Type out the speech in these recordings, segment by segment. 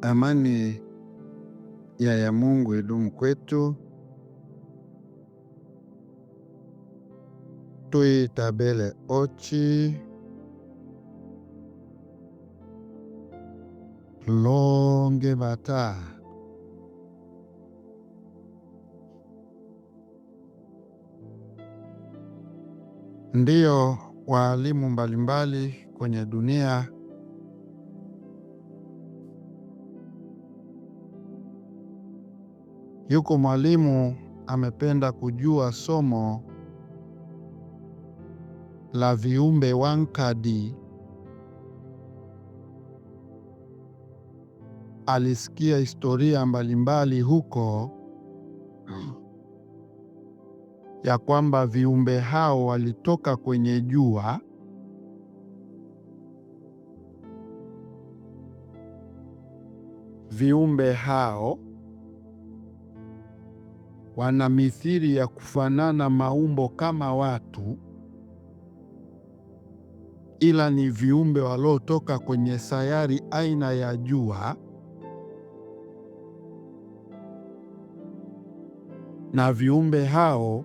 Amani ya Mungu idumu kwetu. Tuitabele ochi longe bata ndiyo walimu mbalimbali kwenye dunia yuko mwalimu amependa kujua somo la viumbe wankadi. Alisikia historia mbalimbali huko ya kwamba viumbe hao walitoka kwenye jua, viumbe hao wana mithili ya kufanana maumbo kama watu, ila ni viumbe waliotoka kwenye sayari aina ya jua, na viumbe hao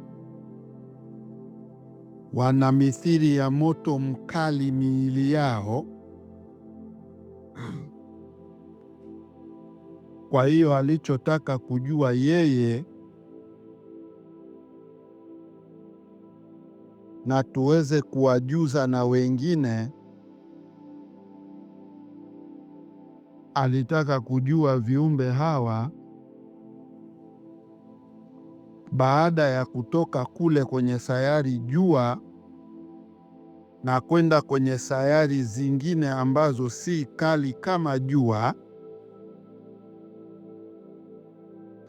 wana mithili ya moto mkali miili yao. Kwa hiyo alichotaka kujua yeye na tuweze kuwajuza na wengine, alitaka kujua viumbe hawa baada ya kutoka kule kwenye sayari jua na kwenda kwenye sayari zingine ambazo si kali kama jua,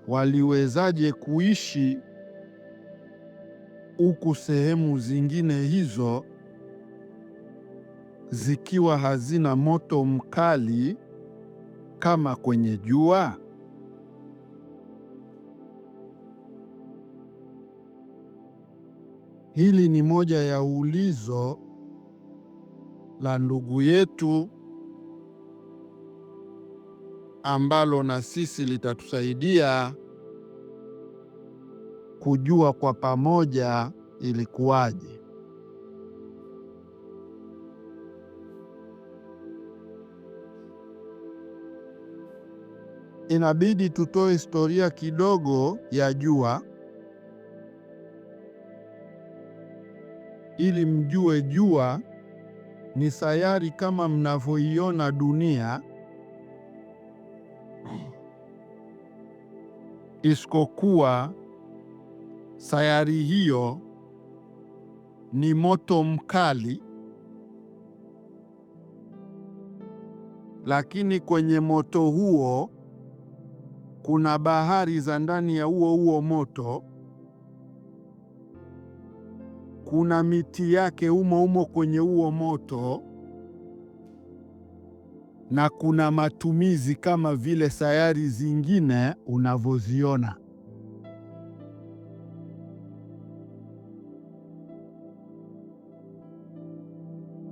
waliwezaje kuishi huku sehemu zingine hizo zikiwa hazina moto mkali kama kwenye jua? Hili ni moja ya ulizo la ndugu yetu ambalo na sisi litatusaidia kujua kwa pamoja ilikuwaje. Inabidi tutoe historia kidogo ya jua ili mjue jua ni sayari kama mnavyoiona dunia, isipokuwa sayari hiyo ni moto mkali, lakini kwenye moto huo kuna bahari za ndani ya huo moto, kuna miti yake humo kwenye huo moto, na kuna matumizi kama vile sayari zingine unavyoziona.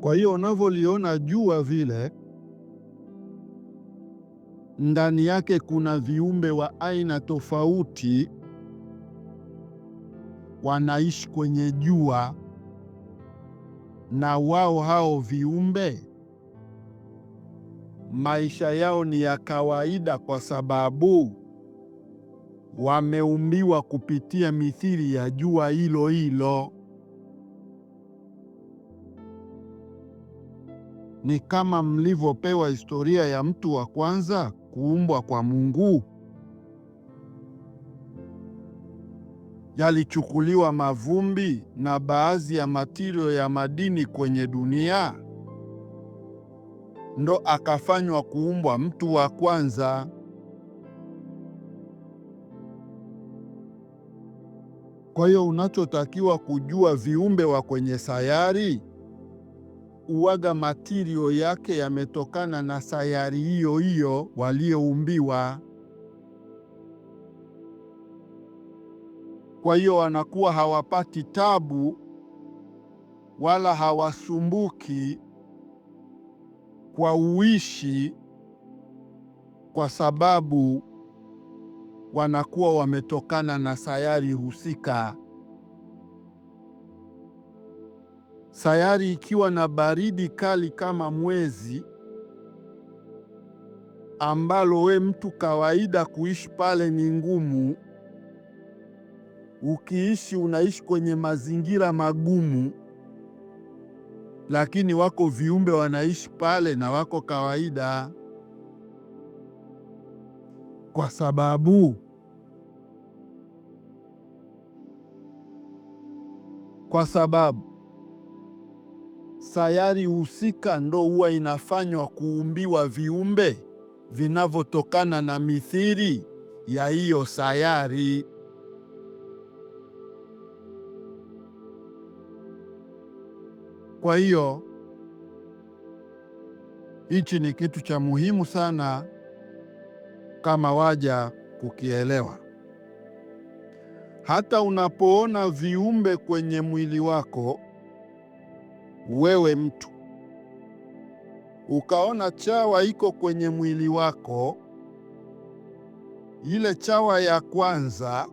Kwa hiyo unavyoliona jua vile, ndani yake kuna viumbe wa aina tofauti wanaishi kwenye jua, na wao hao viumbe maisha yao ni ya kawaida kwa sababu wameumbiwa kupitia mithili ya jua hilo hilo. Ni kama mlivyopewa historia ya mtu wa kwanza kuumbwa kwa Mungu. Yalichukuliwa mavumbi na baadhi ya matirio ya madini kwenye dunia, ndo akafanywa kuumbwa mtu wa kwanza. Kwa hiyo unachotakiwa kujua, viumbe wa kwenye sayari uwaga matirio yake yametokana na sayari hiyo hiyo walioumbiwa. Kwa hiyo wanakuwa hawapati tabu wala hawasumbuki kwa uishi kwa sababu wanakuwa wametokana na sayari husika. Sayari ikiwa na baridi kali kama mwezi, ambalo we mtu kawaida kuishi pale ni ngumu, ukiishi unaishi kwenye mazingira magumu, lakini wako viumbe wanaishi pale na wako kawaida, kwa sababu sayari husika ndo huwa inafanywa kuumbiwa viumbe vinavyotokana na mithili ya hiyo sayari. Kwa hiyo hichi ni kitu cha muhimu sana kama waja kukielewa. Hata unapoona viumbe kwenye mwili wako, wewe mtu ukaona chawa iko kwenye mwili wako, ile chawa ya kwanza,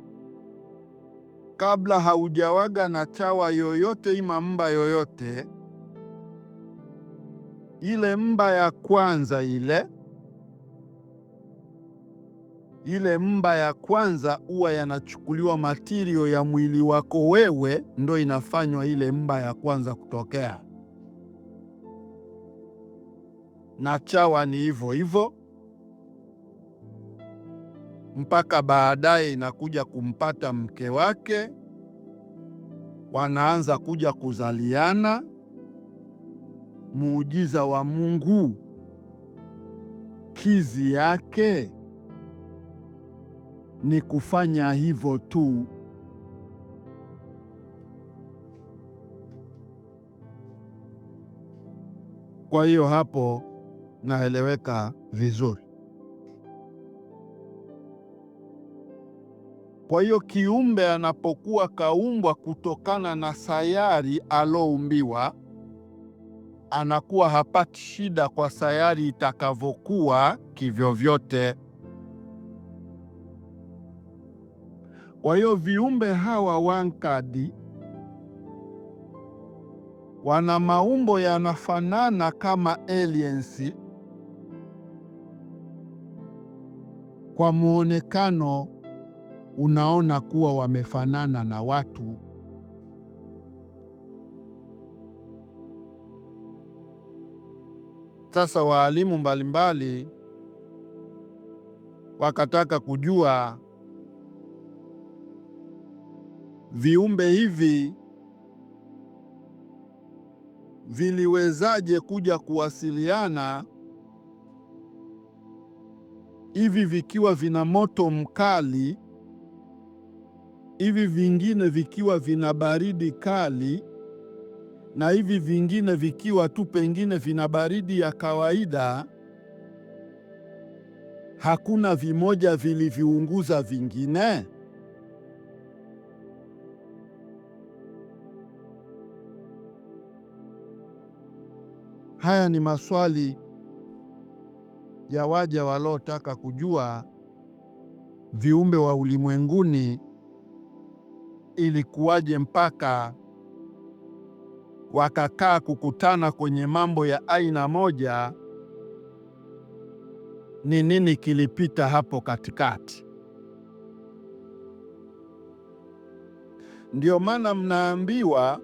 kabla haujawaga na chawa yoyote ima mba yoyote, ile mba ya kwanza ile mba ya kwanza huwa yanachukuliwa matirio ya mwili wako wewe, ndo inafanywa ile mba ya kwanza kutokea. Na chawa ni hivyo hivyo mpaka baadaye inakuja kumpata mke wake, wanaanza kuja kuzaliana. Muujiza wa Mungu, kizi yake ni kufanya hivyo tu. Kwa hiyo hapo naeleweka vizuri. Kwa hiyo kiumbe anapokuwa kaumbwa kutokana na sayari aloumbiwa, anakuwa hapati shida kwa sayari itakavyokuwa kivyovyote. Kwa hiyo viumbe hawa wankadi wana maumbo yanafanana kama aliens kwa muonekano, unaona kuwa wamefanana na watu. Sasa waalimu mbalimbali wakataka kujua viumbe hivi viliwezaje kuja kuwasiliana, hivi vikiwa vina moto mkali, hivi vingine vikiwa vina baridi kali, na hivi vingine vikiwa tu pengine vina baridi ya kawaida. Hakuna vimoja viliviunguza vingine? Haya ni maswali ya waja waliotaka kujua viumbe wa ulimwenguni ilikuwaje mpaka wakakaa kukutana kwenye mambo ya aina moja. Ni nini kilipita hapo katikati? Ndio maana mnaambiwa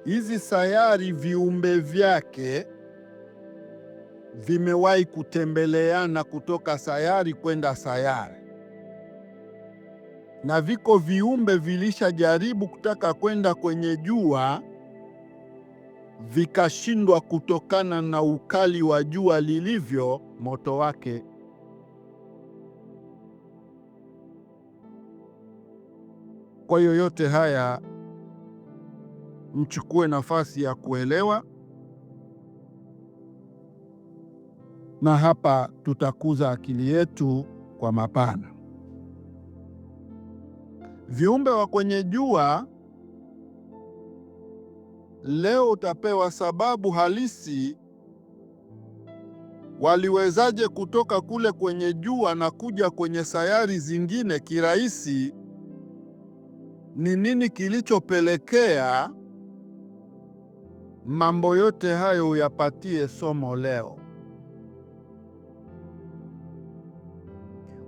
hizi sayari viumbe vyake vimewahi kutembeleana kutoka sayari kwenda sayari, na viko viumbe vilishajaribu kutaka kwenda kwenye jua, vikashindwa kutokana na ukali wa jua lilivyo moto wake. Kwa hiyo yote haya mchukue nafasi ya kuelewa, na hapa tutakuza akili yetu kwa mapana. Viumbe wa kwenye jua, leo utapewa sababu halisi Waliwezaje kutoka kule kwenye jua na kuja kwenye sayari zingine kirahisi? Ni nini kilichopelekea? Mambo yote hayo uyapatie somo leo.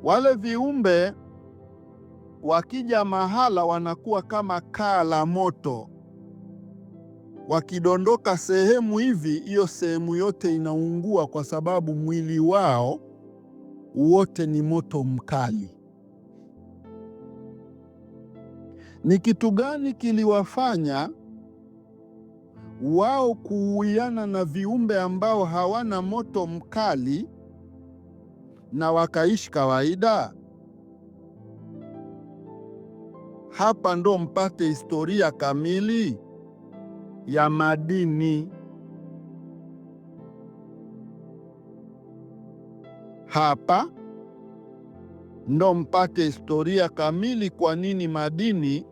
Wale viumbe wakija mahala wanakuwa kama kaa la moto. Wakidondoka sehemu hivi, hiyo sehemu yote inaungua, kwa sababu mwili wao wote ni moto mkali. Ni kitu gani kiliwafanya wao kuuiana na viumbe ambao hawana moto mkali na wakaishi kawaida? Hapa ndo mpate historia kamili ya madini. Hapa ndo mpate historia kamili kwa nini madini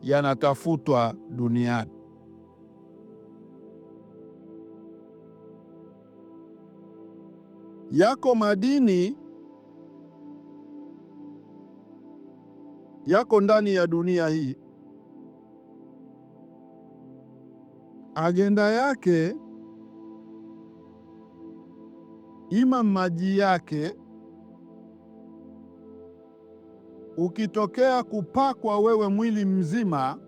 yanatafutwa duniani. Yako madini yako ndani ya dunia hii. Agenda yake ima maji yake, ukitokea kupakwa wewe mwili mzima,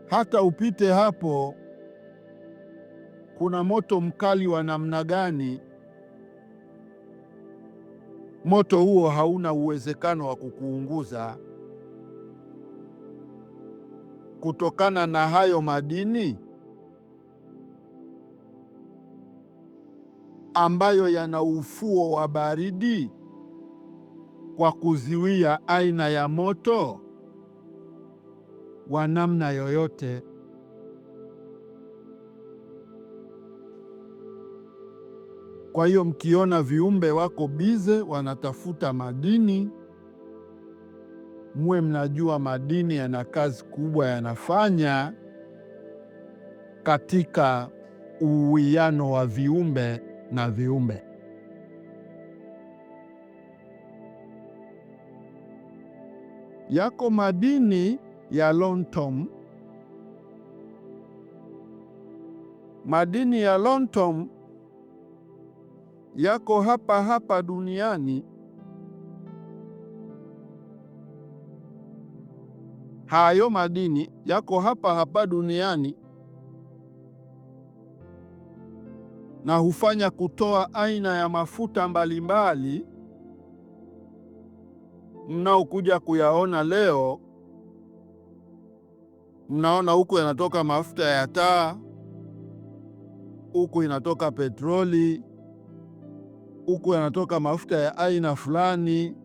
hata upite hapo, kuna moto mkali wa namna gani, moto huo hauna uwezekano wa kukuunguza, kutokana na hayo madini ambayo yana ufuo wa baridi kwa kuziwia aina ya moto wa namna yoyote. Kwa hiyo mkiona viumbe wako bize wanatafuta madini, muwe mnajua madini yana kazi kubwa yanafanya katika uwiano wa viumbe na viumbe. Yako madini ya lontom. Madini ya lontom yako hapa hapa duniani. Hayo madini yako hapa hapa duniani na hufanya kutoa aina ya mafuta mbalimbali mnaokuja kuyaona leo. Mnaona huku yanatoka mafuta ya taa, huku inatoka petroli, huku yanatoka mafuta ya aina fulani.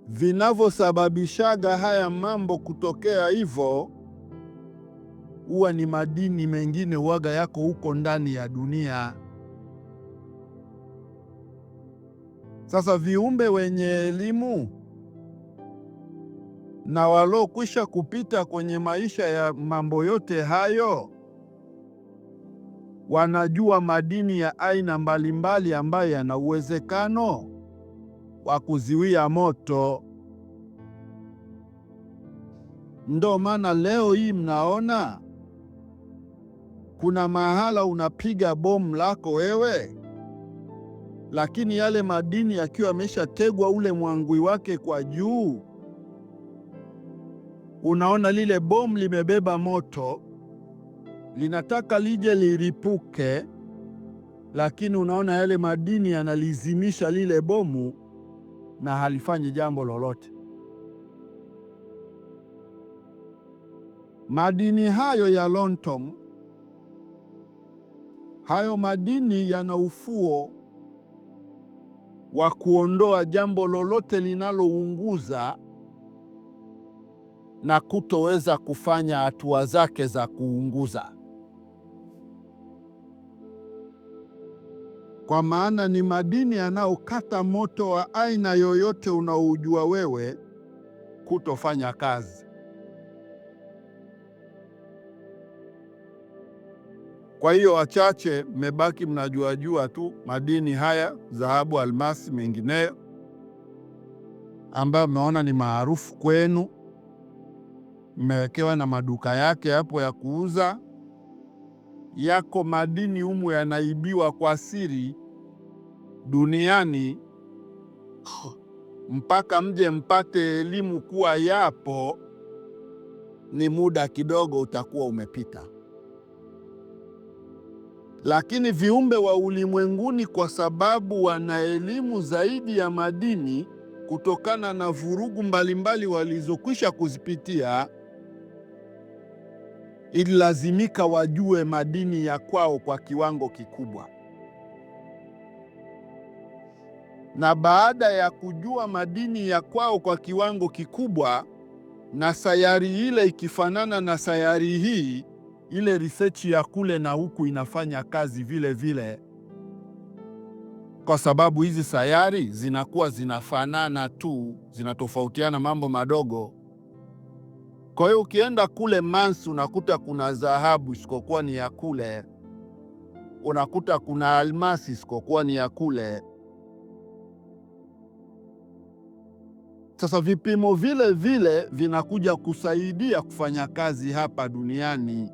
Vinavyosababishaga haya mambo kutokea hivyo huwa ni madini mengine huwaga yako huko ndani ya dunia. Sasa viumbe wenye elimu na walokwisha kupita kwenye maisha ya mambo yote hayo wanajua madini ya aina mbalimbali ambayo yana uwezekano wa kuziwia moto. Ndo maana leo hii mnaona kuna mahala unapiga bomu lako wewe, lakini yale madini yakiwa yameshategwa ule mwangwi wake kwa juu, unaona lile bomu limebeba moto, linataka lije liripuke, lakini unaona yale madini yanalizimisha lile bomu na halifanyi jambo lolote. Madini hayo ya lontom, hayo madini yana ufuo wa kuondoa jambo lolote linalounguza na kutoweza kufanya hatua zake za kuunguza, kwa maana ni madini yanayokata moto wa aina yoyote unaoujua wewe kutofanya kazi. Kwa hiyo wachache mmebaki mnajua tu madini haya, dhahabu, almasi, mengineyo ambayo mmeona ni maarufu kwenu, mmewekewa na maduka yake hapo ya kuuza. Yako madini humu yanaibiwa kwa siri duniani, mpaka mje mpate elimu kuwa yapo, ni muda kidogo utakuwa umepita. Lakini viumbe wa ulimwenguni, kwa sababu wana elimu zaidi ya madini kutokana na vurugu mbalimbali walizokwisha kuzipitia, ililazimika wajue madini ya kwao kwa kiwango kikubwa. Na baada ya kujua madini ya kwao kwa kiwango kikubwa, na sayari ile ikifanana na sayari hii, ile research ya kule na huku inafanya kazi vile vile, kwa sababu hizi sayari zinakuwa zinafanana tu, zinatofautiana mambo madogo. Kwa hiyo ukienda kule Mars unakuta kuna dhahabu isikokuwa ni ya kule, unakuta kuna almasi isikokuwa ni ya kule. Sasa vipimo vile vile vinakuja kusaidia kufanya kazi hapa duniani.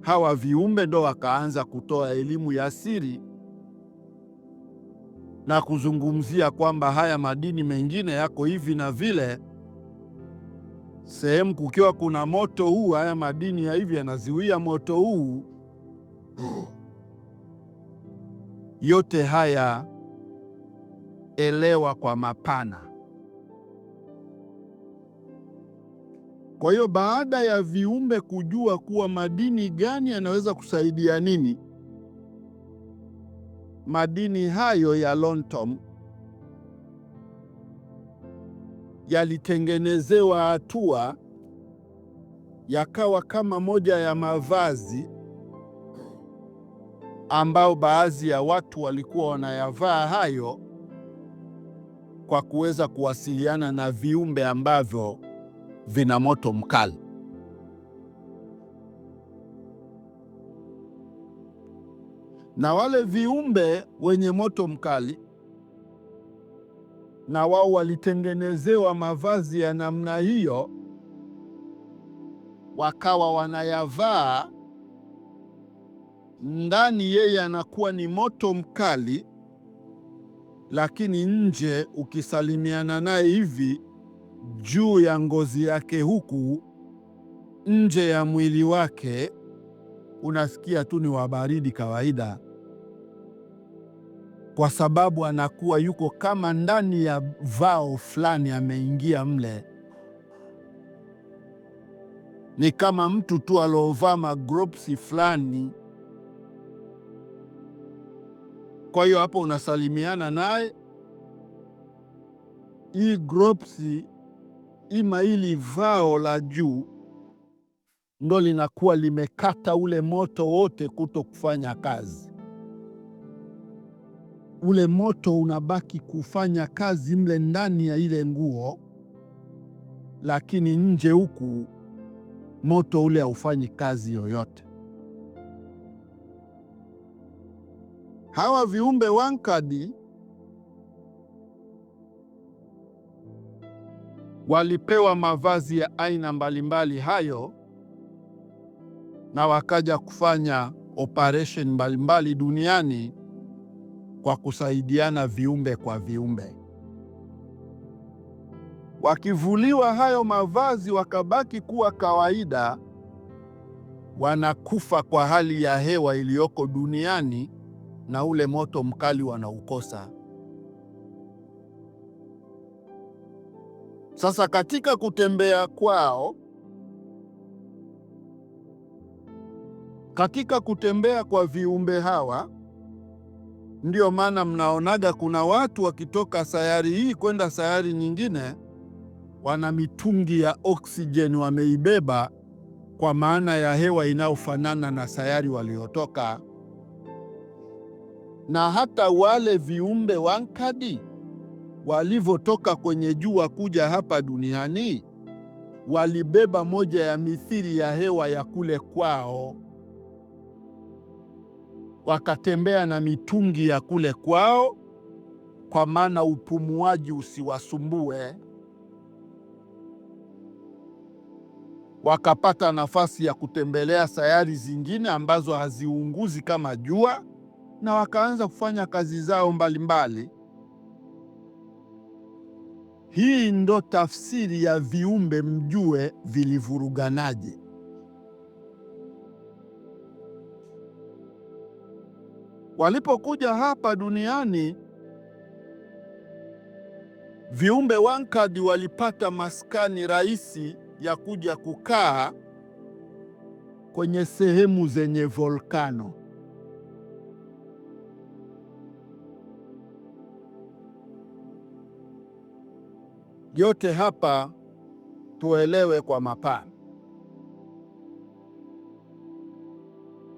Hawa viumbe ndo wakaanza kutoa elimu ya siri na kuzungumzia kwamba haya madini mengine yako hivi na vile. Sehemu kukiwa kuna moto huu, haya madini ya hivi yanazuia moto huu. Yote haya elewa kwa mapana. Kwa hiyo baada ya viumbe kujua kuwa madini gani yanaweza kusaidia nini, madini hayo ya Lontom yalitengenezewa hatua, yakawa kama moja ya mavazi ambao baadhi ya watu walikuwa wanayavaa hayo kwa kuweza kuwasiliana na viumbe ambavyo vina moto mkali. Na wale viumbe wenye moto mkali na wao walitengenezewa mavazi ya namna hiyo, wakawa wanayavaa. Ndani yeye anakuwa ni moto mkali, lakini nje ukisalimiana naye hivi, juu ya ngozi yake huku, nje ya mwili wake unasikia tu ni wa baridi kawaida, kwa sababu anakuwa yuko kama ndani ya vao fulani ameingia mle. Ni kama mtu tu aliovaa magropsi fulani. Kwa hiyo hapo unasalimiana naye, hii gropsi ima ili vao la juu ndo linakuwa limekata ule moto wote kuto kufanya kazi. Ule moto unabaki kufanya kazi mle ndani ya ile nguo, lakini nje huku moto ule haufanyi kazi yoyote. Hawa viumbe Wankadi walipewa mavazi ya aina mbalimbali hayo, na wakaja kufanya operation mbalimbali duniani kwa kusaidiana viumbe kwa viumbe. Wakivuliwa hayo mavazi wakabaki kuwa kawaida, wanakufa kwa hali ya hewa iliyoko duniani na ule moto mkali wanaukosa. Sasa katika kutembea kwao, katika kutembea kwa viumbe hawa, ndio maana mnaonaga kuna watu wakitoka sayari hii kwenda sayari nyingine wana mitungi ya oksijeni wameibeba, kwa maana ya hewa inayofanana na sayari waliotoka. Na hata wale viumbe Wankadi walivyotoka kwenye jua kuja hapa duniani, walibeba moja ya mithili ya hewa ya kule kwao, wakatembea na mitungi ya kule kwao, kwa maana upumuaji usiwasumbue. Wakapata nafasi ya kutembelea sayari zingine ambazo haziunguzi kama jua, na wakaanza kufanya kazi zao mbalimbali. Hii ndo tafsiri ya viumbe, mjue vilivuruganaje. Walipokuja hapa duniani, viumbe Wankadi walipata maskani rahisi ya kuja kukaa kwenye sehemu zenye volkano. Yote hapa tuelewe kwa mapana.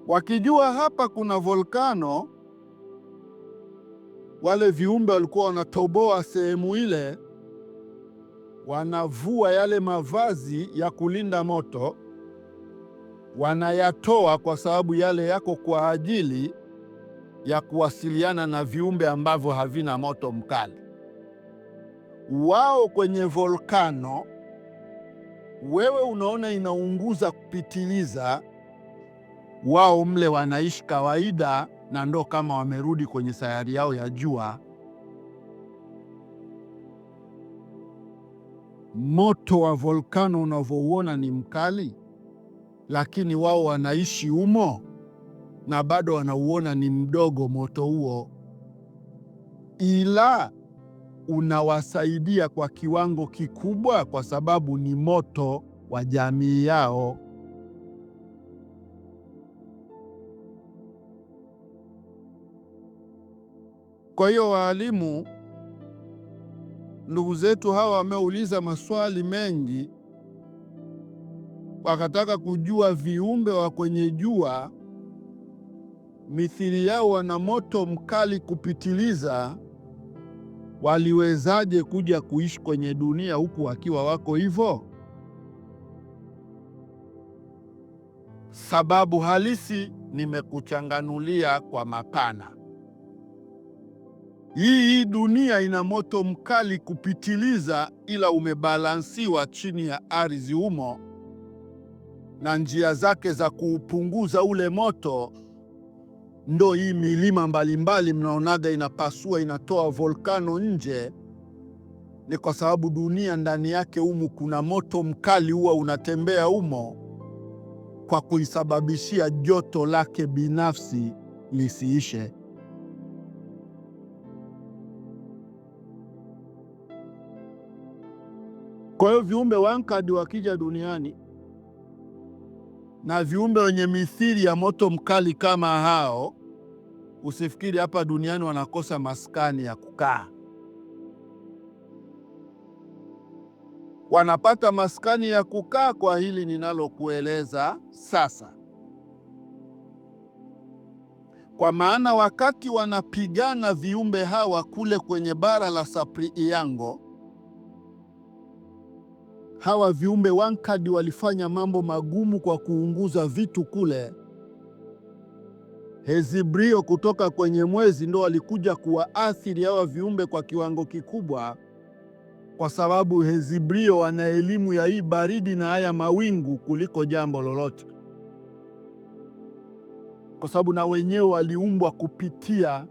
Wakijua hapa kuna volkano, wale viumbe walikuwa wanatoboa sehemu ile, wanavua yale mavazi ya kulinda moto, wanayatoa kwa sababu yale yako kwa ajili ya kuwasiliana na viumbe ambavyo havina moto mkali. Wao kwenye volkano, wewe unaona inaunguza kupitiliza, wao mle wanaishi kawaida, na ndo kama wamerudi kwenye sayari yao ya jua. Moto wa volkano unavyouona ni mkali, lakini wao wanaishi humo na bado wanauona ni mdogo moto huo, ila unawasaidia kwa kiwango kikubwa, kwa sababu ni moto wa jamii yao. Kwa hiyo waalimu, ndugu zetu hawa wameuliza maswali mengi, wakataka kujua viumbe wa kwenye jua mithili yao wana moto mkali kupitiliza, waliwezaje kuja kuishi kwenye dunia huku wakiwa wako hivyo? Sababu halisi nimekuchanganulia kwa mapana. Hii dunia ina moto mkali kupitiliza, ila umebalansiwa chini ya ardhi humo, na njia zake za kuupunguza ule moto ndo hii milima mbalimbali mnaonaga inapasua, inatoa volkano nje. Ni kwa sababu dunia ndani yake humu kuna moto mkali, huwa unatembea humo kwa kuisababishia joto lake binafsi lisiishe. Kwa hiyo viumbe Wankadi wakija duniani na viumbe wenye mithili ya moto mkali kama hao, usifikiri hapa duniani wanakosa maskani ya kukaa. Wanapata maskani ya kukaa kwa hili ninalokueleza sasa. Kwa maana wakati wanapigana viumbe hawa kule kwenye bara la Sapriiango, hawa viumbe Wankadi walifanya mambo magumu kwa kuunguza vitu kule. Hezibrio kutoka kwenye mwezi ndo walikuja kuwaathiri hawa viumbe kwa kiwango kikubwa, kwa sababu Hezibrio wana elimu ya hii baridi na haya mawingu kuliko jambo lolote, kwa sababu na wenyewe waliumbwa kupitia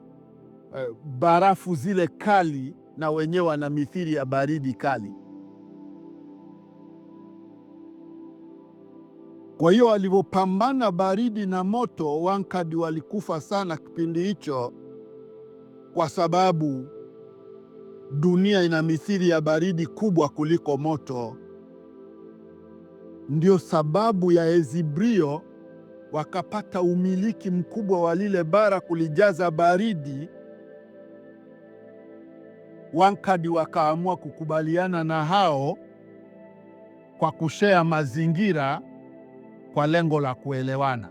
barafu zile kali, na wenyewe wana mithili ya baridi kali. Kwa hiyo walivyopambana baridi na moto, Wankadi walikufa sana kipindi hicho, kwa sababu dunia ina mithili ya baridi kubwa kuliko moto. Ndio sababu ya Hezibrio wakapata umiliki mkubwa wa lile bara, kulijaza baridi. Wankadi wakaamua kukubaliana na hao kwa kushea mazingira kwa lengo la kuelewana.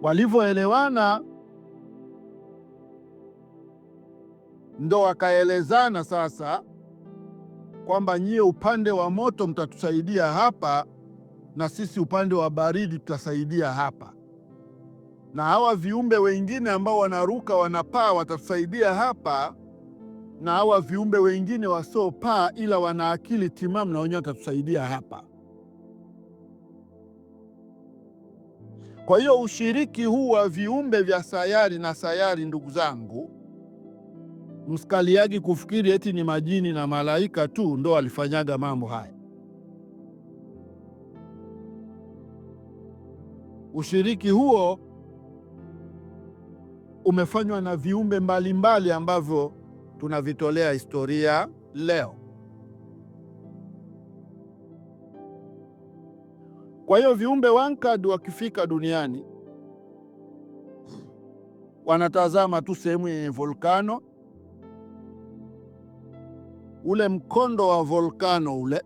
Walivyoelewana ndo wakaelezana sasa kwamba nyie upande wa moto mtatusaidia hapa na sisi upande wa baridi tutasaidia hapa, na hawa viumbe wengine ambao wanaruka wanapaa watatusaidia hapa, na hawa viumbe wengine wasiopaa ila wana akili timamu na wenyewe watatusaidia hapa. Kwa hiyo ushiriki huu wa viumbe vya sayari na sayari, ndugu zangu, msikaliagi kufikiri eti ni majini na malaika tu ndo walifanyaga mambo haya. Ushiriki huo umefanywa na viumbe mbalimbali ambavyo tunavitolea historia leo. Kwa hiyo viumbe Wankad wakifika duniani wanatazama tu sehemu yenye volkano, ule mkondo wa volkano ule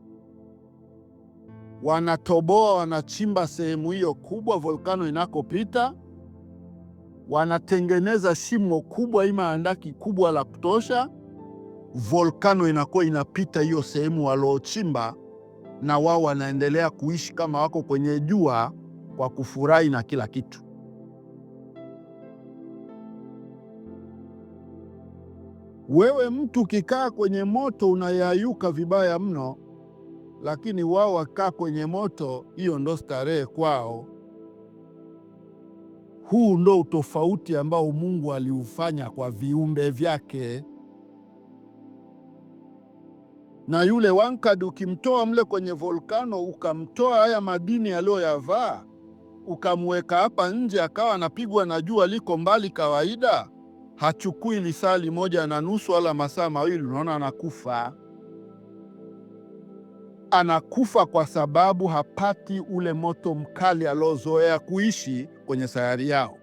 wanatoboa, wanachimba sehemu hiyo kubwa volkano inakopita, wanatengeneza shimo kubwa ima handaki kubwa la kutosha, volkano inakuwa inapita hiyo sehemu waliochimba, na wao wanaendelea kuishi kama wako kwenye jua kwa kufurahi na kila kitu. Wewe mtu ukikaa kwenye moto unayayuka vibaya mno, lakini wao wakaa kwenye moto, hiyo ndo starehe kwao. Huu ndo utofauti ambao Mungu aliufanya kwa viumbe vyake. Na yule Wankad ukimtoa mle kwenye volkano, ukamtoa haya madini aliyoyavaa, ukamweka hapa nje, akawa anapigwa na jua liko mbali kawaida, hachukui lisali 1.5 wala masaa 2, unaona anakufa. Anakufa kwa sababu hapati ule moto mkali aliozoea kuishi kwenye sayari yao.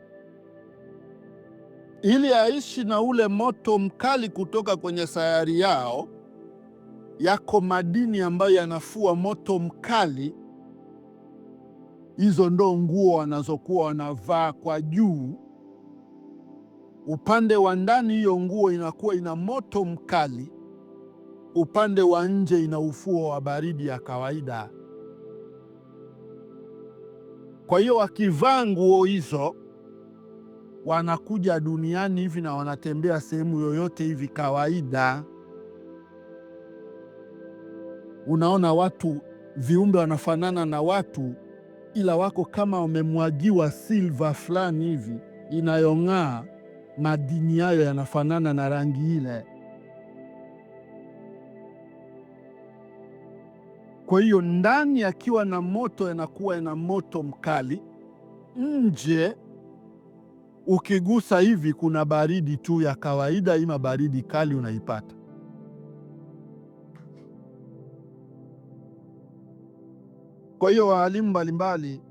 Ili aishi na ule moto mkali kutoka kwenye sayari yao, yako madini ambayo yanafua moto mkali. Hizo ndo nguo wanazokuwa wanavaa kwa juu. Upande wa ndani hiyo nguo inakuwa ina moto mkali, upande wa nje ina ufuo wa baridi ya kawaida. Kwa hiyo wakivaa nguo hizo wanakuja duniani hivi na wanatembea sehemu yoyote hivi kawaida. Unaona watu, viumbe wanafanana na watu, ila wako kama wamemwagiwa silva fulani hivi inayong'aa, madini hayo yanafanana na rangi ile. Kwa hiyo ndani akiwa na moto yanakuwa ina moto mkali, nje ukigusa hivi kuna baridi tu ya kawaida, ima baridi kali unaipata. Kwa hiyo waalimu mbalimbali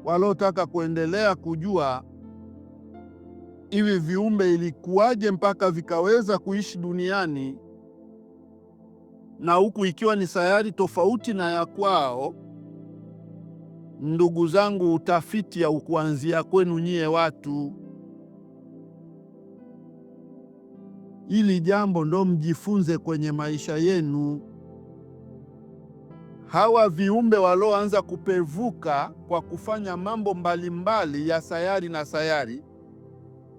waliotaka kuendelea kujua hivi viumbe ilikuwaje mpaka vikaweza kuishi duniani, na huku ikiwa ni sayari tofauti na ya kwao, ndugu zangu, utafiti ya kuanzia kwenu nyie watu, hili jambo ndo mjifunze kwenye maisha yenu. Hawa viumbe walioanza kupevuka kwa kufanya mambo mbalimbali ya sayari na sayari,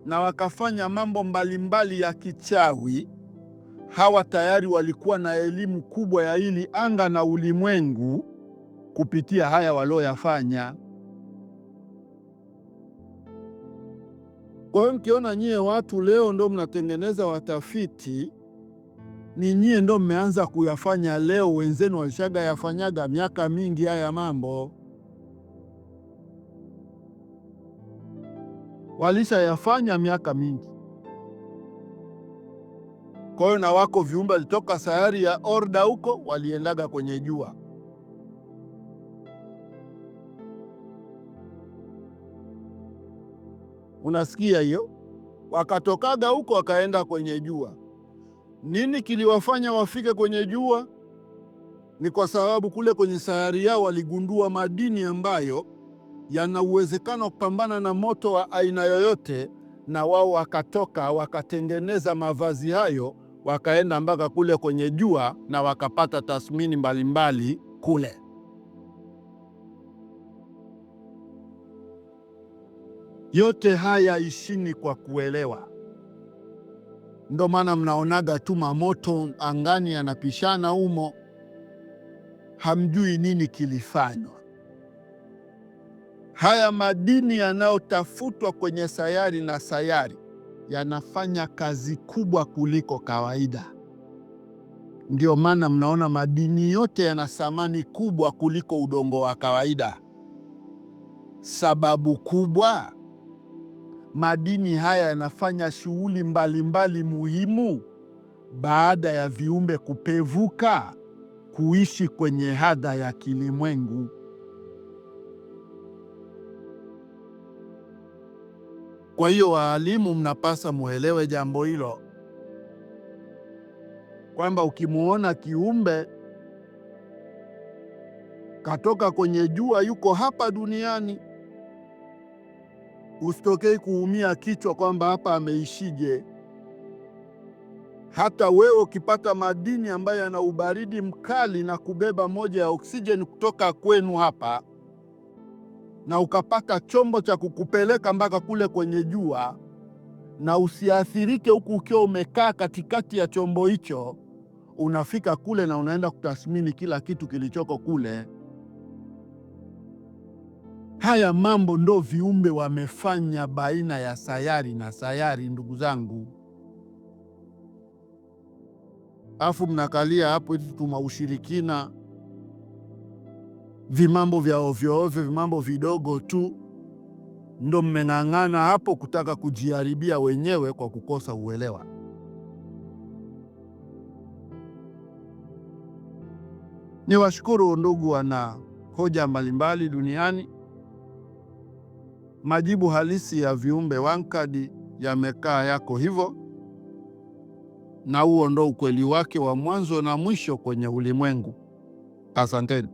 na wakafanya mambo mbalimbali ya kichawi, hawa tayari walikuwa na elimu kubwa ya hili anga na ulimwengu kupitia haya walioyafanya. Kwa hiyo mkiona nyie watu leo ndo mnatengeneza watafiti, ni nyie ndo mmeanza kuyafanya leo. Wenzenu walishaga yafanyaga miaka mingi haya mambo, walishayafanya miaka mingi. Kwa hiyo na wako viumbe walitoka sayari ya Orda huko, waliendaga kwenye jua. Unasikia hiyo? Wakatokaga huko wakaenda kwenye jua. Nini kiliwafanya wafike kwenye jua? Ni kwa sababu kule kwenye sayari yao waligundua madini ambayo yana uwezekano kupambana na moto wa aina yoyote, na wao wakatoka wakatengeneza mavazi hayo wakaenda mpaka kule kwenye jua na wakapata tathmini mbalimbali kule. Yote haya ishini kwa kuelewa. Ndo maana mnaonaga tu mamoto angani yanapishana humo, hamjui nini kilifanywa. Haya madini yanayotafutwa kwenye sayari na sayari yanafanya kazi kubwa kuliko kawaida. Ndio maana mnaona madini yote yana thamani kubwa kuliko udongo wa kawaida. Sababu kubwa, madini haya yanafanya shughuli mbalimbali muhimu baada ya viumbe kupevuka kuishi kwenye hadha ya kilimwengu. Kwa hiyo waalimu, mnapasa muelewe jambo hilo, kwamba ukimuona kiumbe katoka kwenye jua yuko hapa duniani, usitokei kuumia kichwa kwamba hapa ameishije. Hata wewe ukipata madini ambayo yana ubaridi mkali na kubeba moja ya oksijeni kutoka kwenu hapa, na ukapata chombo cha kukupeleka mpaka kule kwenye jua, na usiathirike huku ukiwa umekaa katikati ya chombo hicho, unafika kule na unaenda kutathmini kila kitu kilichoko kule. Haya mambo ndo viumbe wamefanya baina ya sayari na sayari, ndugu zangu. Afu mnakalia hapo eti tuma ushirikina, vimambo vya ovyo ovyo, vimambo vidogo tu, ndo mmeng'ang'ana hapo kutaka kujiharibia wenyewe kwa kukosa uelewa. Ni washukuru ndugu wana hoja mbalimbali duniani. Majibu halisi ya viumbe wankadi yamekaa yako hivyo, na huo ndo ukweli wake wa mwanzo na mwisho kwenye ulimwengu. Asanteni.